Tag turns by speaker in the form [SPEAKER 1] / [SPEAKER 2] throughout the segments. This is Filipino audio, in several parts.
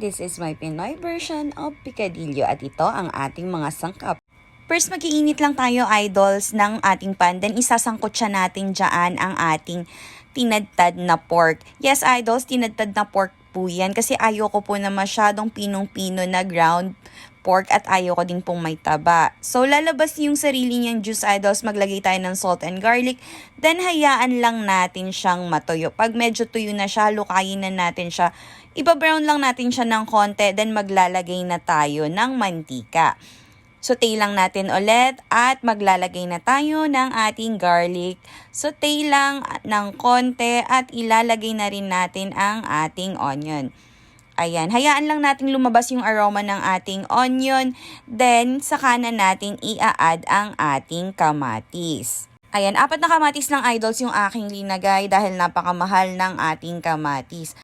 [SPEAKER 1] This is my Pinoy version of picadillo at ito ang ating mga sangkap. First, mag-iinit lang tayo, idols, ng ating pan. Then, isasangkot siya natin dyan ang ating tinadtad na pork. Yes, idols, tinadtad na pork po yan kasi ayoko po na masyadong pinong-pino na ground pork at ayoko din pong may taba. So, lalabas yung sarili niyang juice, idols. Maglagay tayo ng salt and garlic. Then, hayaan lang natin siyang matuyo. Pag medyo tuyo na siya, lukayin na natin siya. Iba-brown lang natin siya ng konti. Then, maglalagay na tayo ng mantika. Saute lang natin ulit at maglalagay na tayo ng ating garlic. Saute lang ng konti at ilalagay na rin natin ang ating onion. Ayan, hayaan lang natin lumabas yung aroma ng ating onion. Then, saka na natin i-add ang ating kamatis. Ayan, 4 na kamatis lang, idols, yung aking linagay dahil napakamahal ng ating kamatis.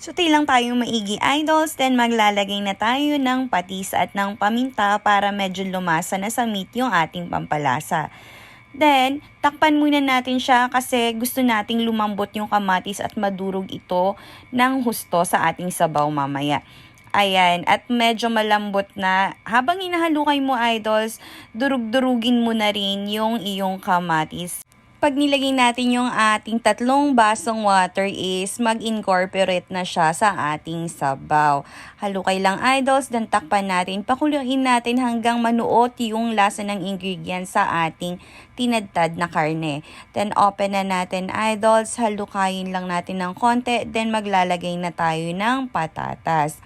[SPEAKER 1] Saute lang tayong maigi, idols, then maglalagay na tayo ng patis at ng paminta para medyo lumasa na sa meat yung ating pampalasa. Then, takpan muna natin siya kasi gusto nating lumambot yung kamatis at madurog ito ng husto sa ating sabaw mamaya. Ayan, at medyo malambot na. Habang hinahalukay mo, idols, durug-durugin mo na rin yung iyong kamatis. Pag nilagay natin yung ating 3 basong water is mag-incorporate na siya sa ating sabaw. Halukay lang, idols, then takpan natin. Pakuluin natin hanggang manuot yung lasa ng ingredients sa ating tinadtad na karne. Then open na natin, idols. Halukayin lang natin ng konti. Then maglalagay na tayo ng patatas.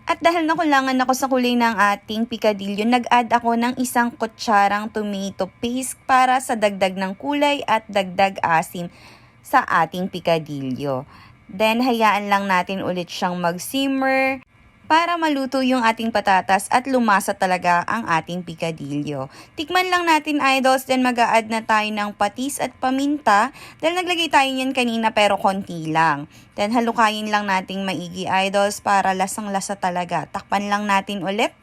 [SPEAKER 1] At dahil nakulangan ako sa kulay ng ating picadillo, nag-add ako ng 1 kutsarang tomato paste para sa dagdag ng kulay at dagdag asim sa ating picadillo. Then, hayaan lang natin ulit siyang mag-simmer para maluto yung ating patatas at lumasa talaga ang ating picadillo. Tikman lang natin, idols, then mag-a-add na tayo ng patis at paminta. Dahil naglagay tayo niyan kanina pero konti lang. Then halukayin lang nating maigi, idols, para lasang-lasa talaga. Takpan lang natin ulit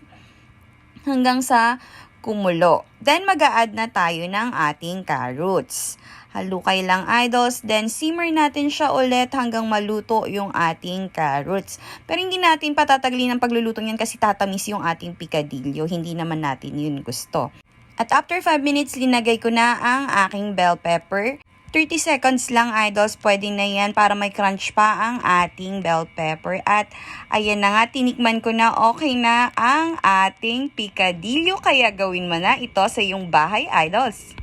[SPEAKER 1] hanggang sa kumulo. Then mag-a-add na tayo ng ating carrots. Halukay lang, idols, then simmer natin siya ulit hanggang maluto yung ating carrots. Pero hindi natin patatagalin ang pagluluto niyan kasi tatamis yung ating picadillo. Hindi naman natin yun gusto. At after 5 minutes, linagay ko na ang aking bell pepper. 30 seconds lang, idols, pwede na yan para may crunch pa ang ating bell pepper. At ayan na nga, tinikman ko na okay na ang ating picadillo. Kaya gawin mo na ito sa iyong bahay, idols.